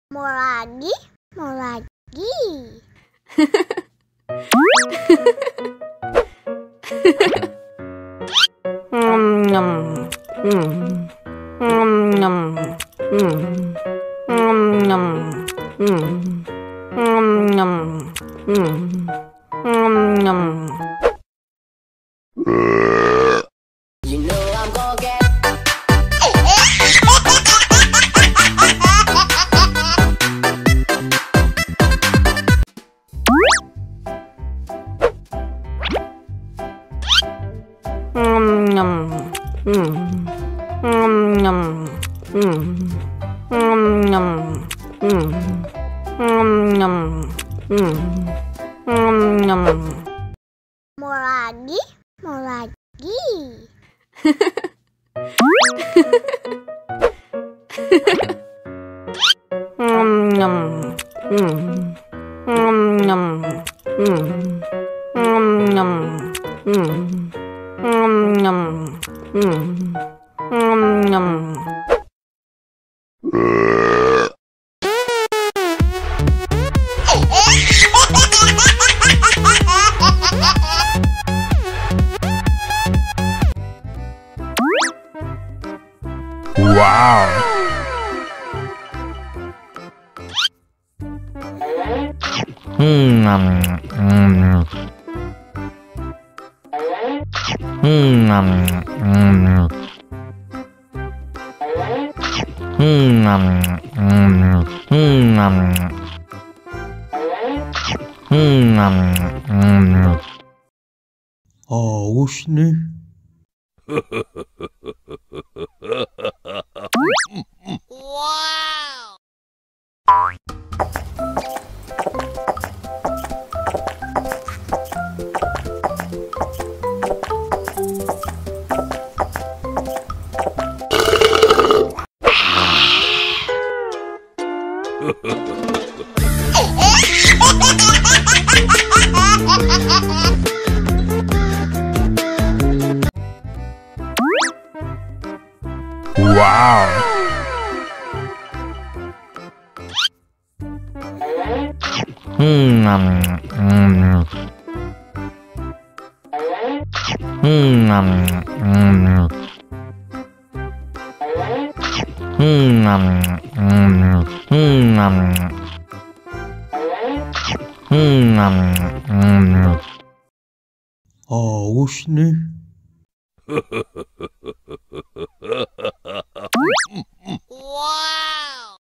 Mau lagi, mau lagi. You know I'm gonna get. Mau lagi, mau lagi. Wow. Aus nih. Wow. Aus nih. Wow.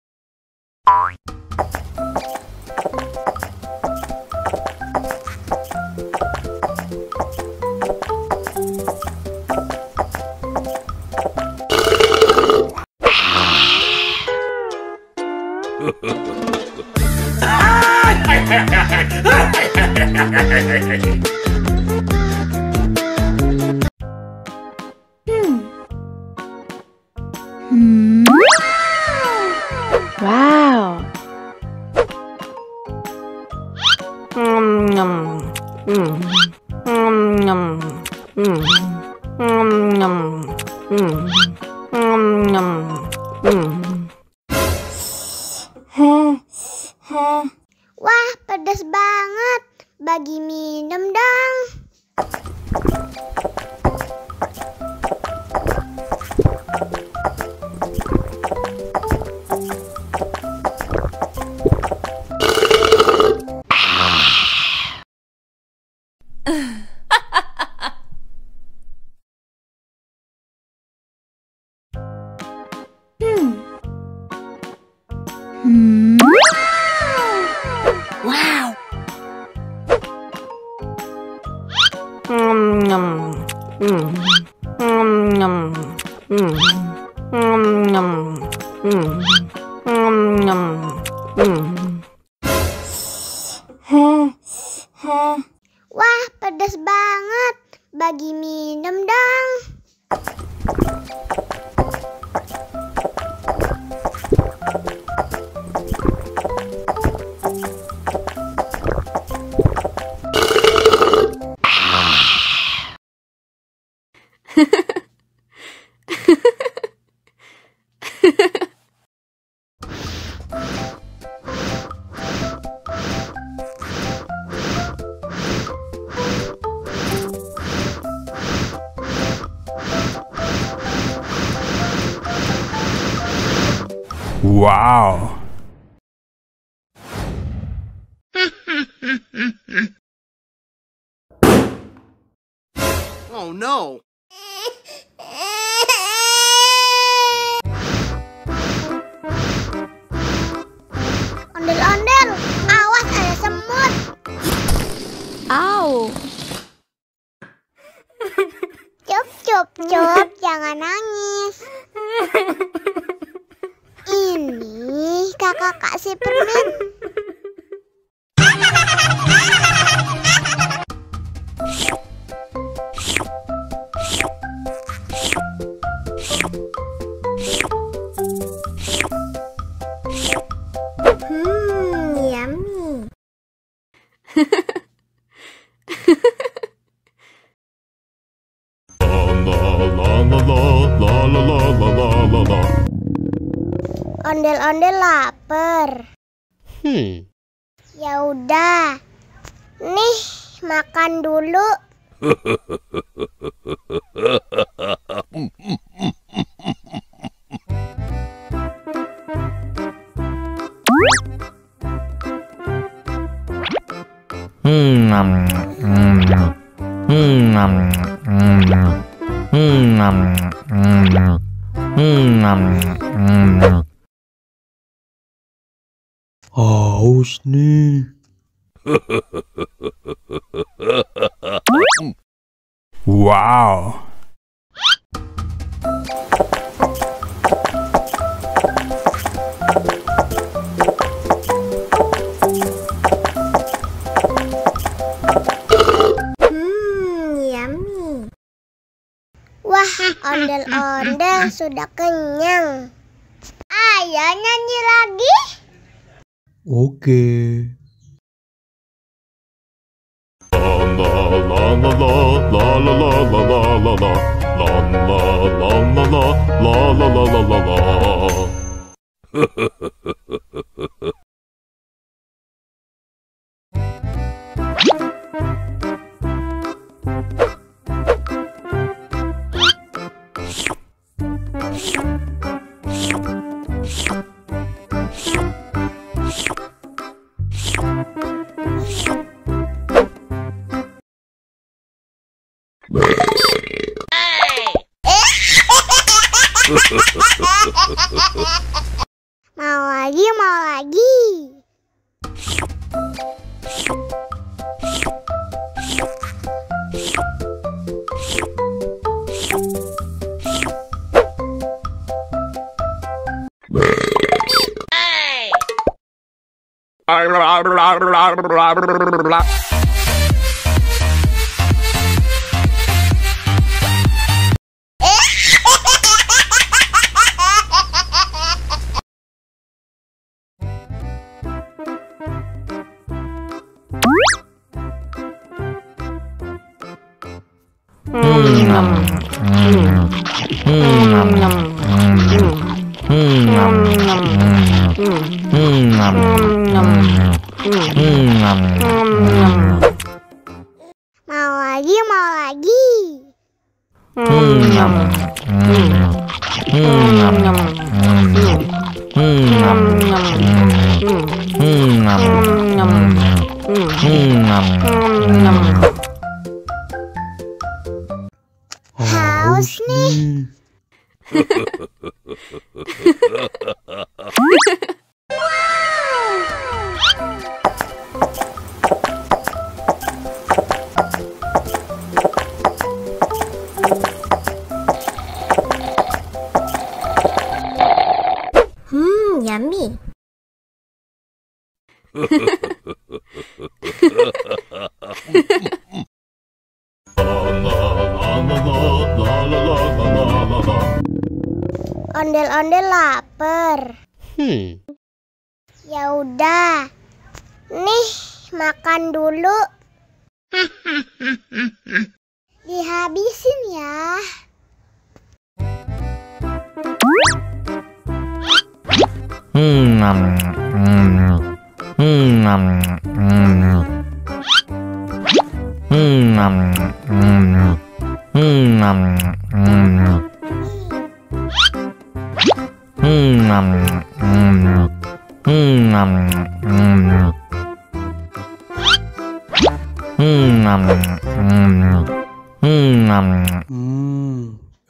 Wah, pedas banget. Bagi minum dong. Wow. Wah, pedas banget. Bagi minum dong. Wow. Oh no! Ondel-ondel, awas ada semut. Ow. Cup, jangan nangis. Ini kakak kasih permen. Yummy. Ondel-ondel lapar. Ya udah. Nih, makan dulu. Haus nih. Wow. Yummy. Wah, ondel-ondel sudah kenyang. Ayo nyanyi lagi. Oke. Mau lagi. Mau lagi. Haus nih. Yummy. Ondel-ondel lapar. Ya udah. Nih, makan dulu. Dihabisin ya.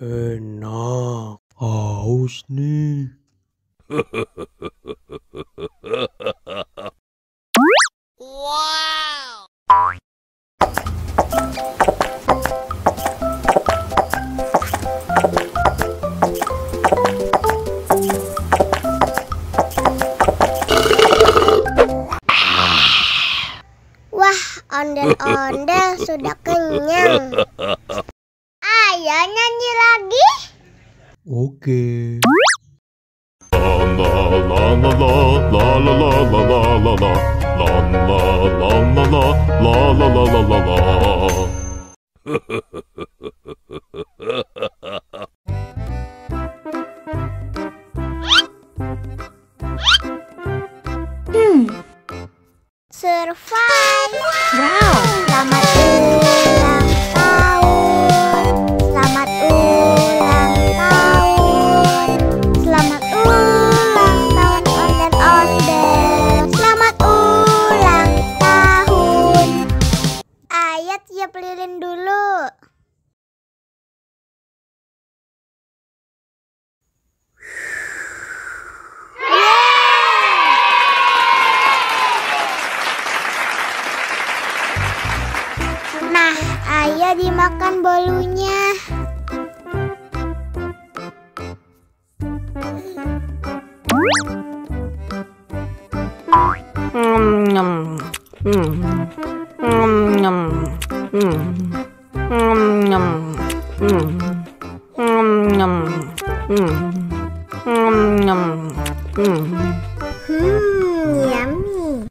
Enak. Haus nih. Wah, ondel-ondel sudah kenyang. Ayo nyanyi lagi. Oke. Survive. Wow. Selamat ulang tahun. Selamat ulang tahun. Selamat ulang tahun ondel-ondel. Selamat ulang tahun. Ayo tiup lilin dulu. Nah, ayo dimakan bolunya. Yummy.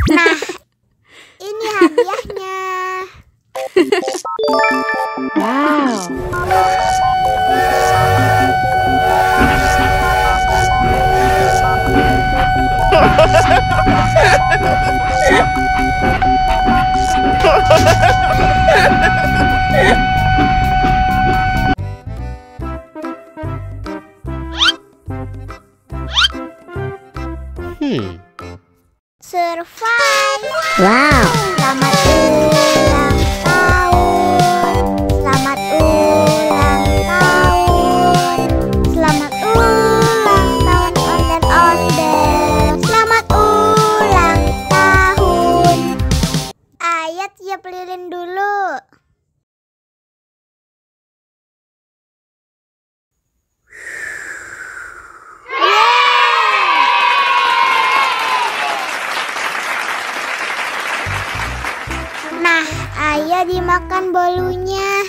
Nah, ini hadiahnya. Wow. Survive. Wow. Selamat ulang tahun. Selamat ulang tahun. Selamat ulang tahun ondel-ondel. Selamat ulang tahun. Ayo tiup lilin dulu. Nah, ayo dimakan bolunya.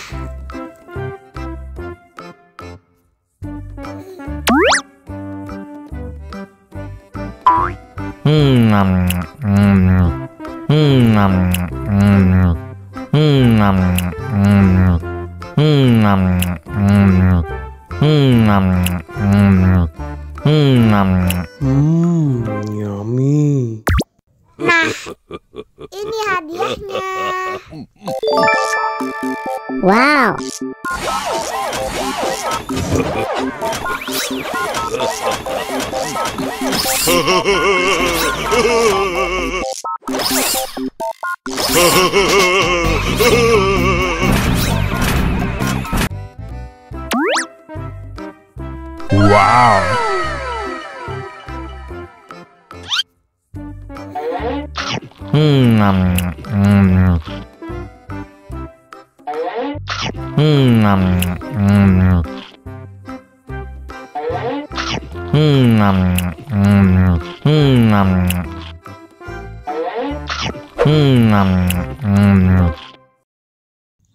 Yummy. Nah, ini hadiahnya. Wow. Wow.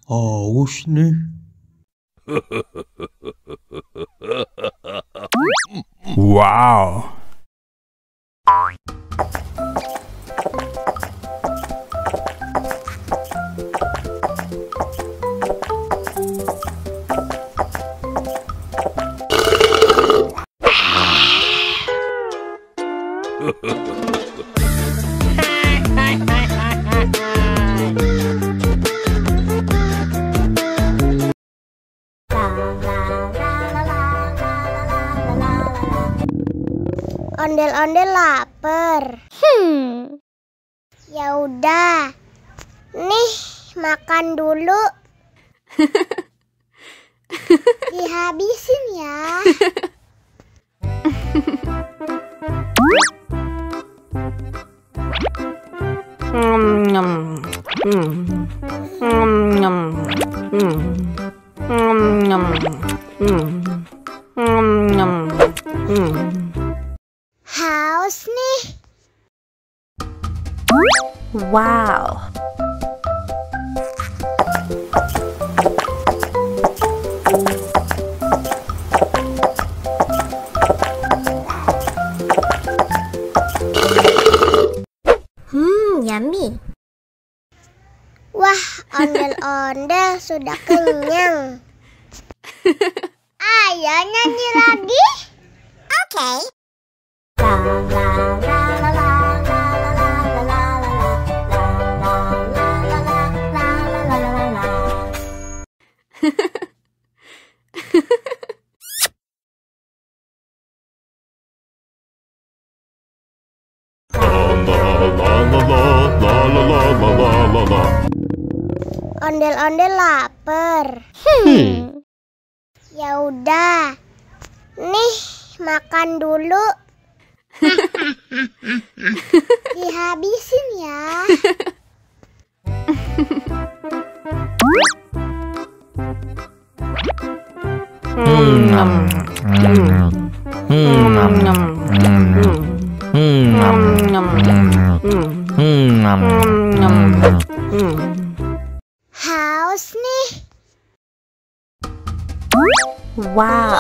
Haus nih. Wow. ondel-ondel lapar. Ya udah. Nih, makan dulu. Dihabisin ya. Haus nih. Wow. Yummy. Wah, ondel-ondel sudah kenyang. Ayo nyanyi lagi. Oke. Ondel-ondel lapar. Ya udah. Nih, makan dulu. Dihabisin ya. Haus nih. Wow.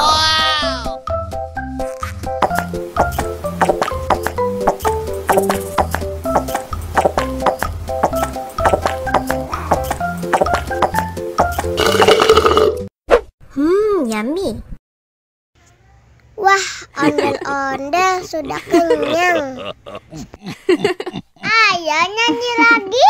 Yummy. Wah, ondel-ondel sudah kenyang. Ayo nyanyi lagi.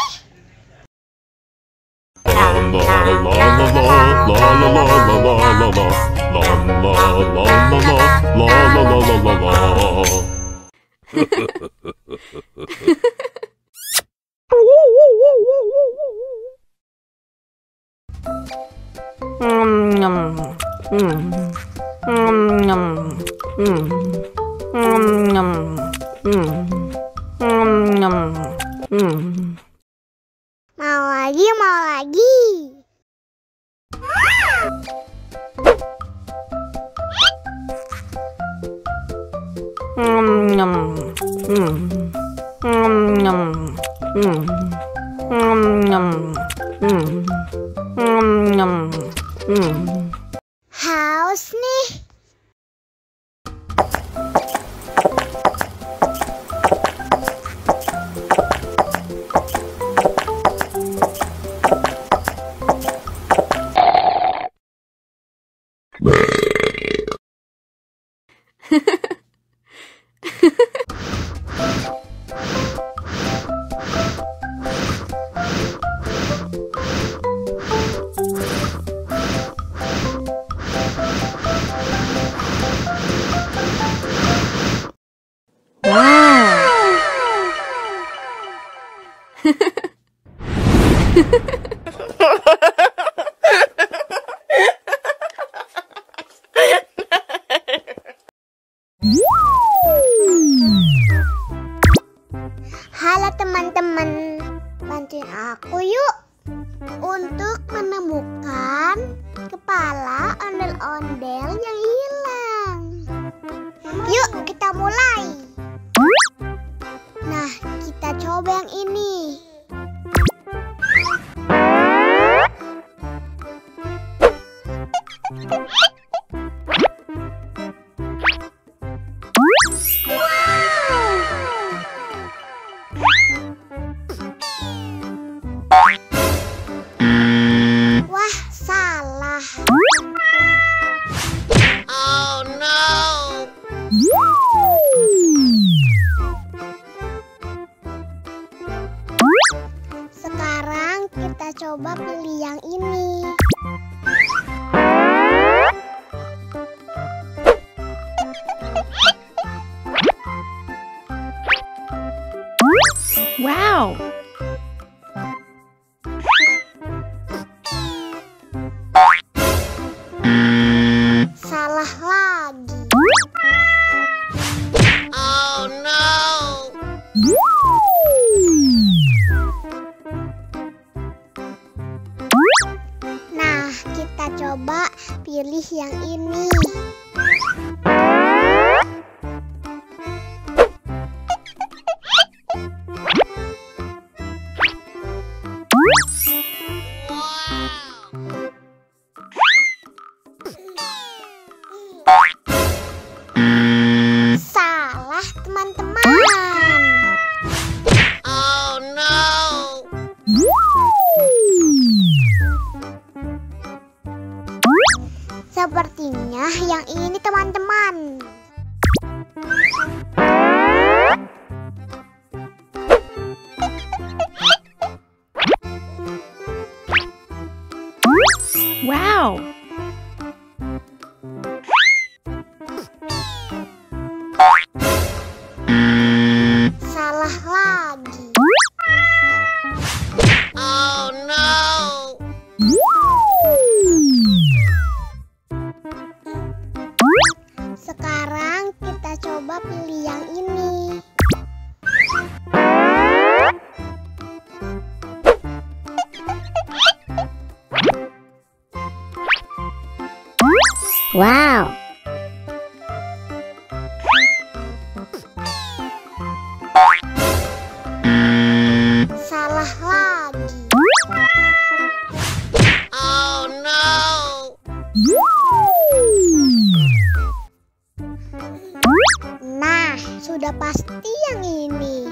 Mau lagi, mau lagi. Haus nih. Halo teman-teman, bantuin aku yuk untuk menemukan kepala ondel-ondel yang hilang. Yuk kita mulai. Nah, kita coba yang ini. Wah, salah. Oh no. Sekarang kita coba pilih yang ini. Wow! Salah lagi. Oh no. Nah, kita coba pilih yang ini. Salah, teman-teman. Oh no. Sepertinya yang ini, teman-teman. Wow! Salah lagi. Oh no. Sekarang kita coba pilih yang ini. Wow! Salah lagi. Oh no. Nah, sudah pasti yang ini.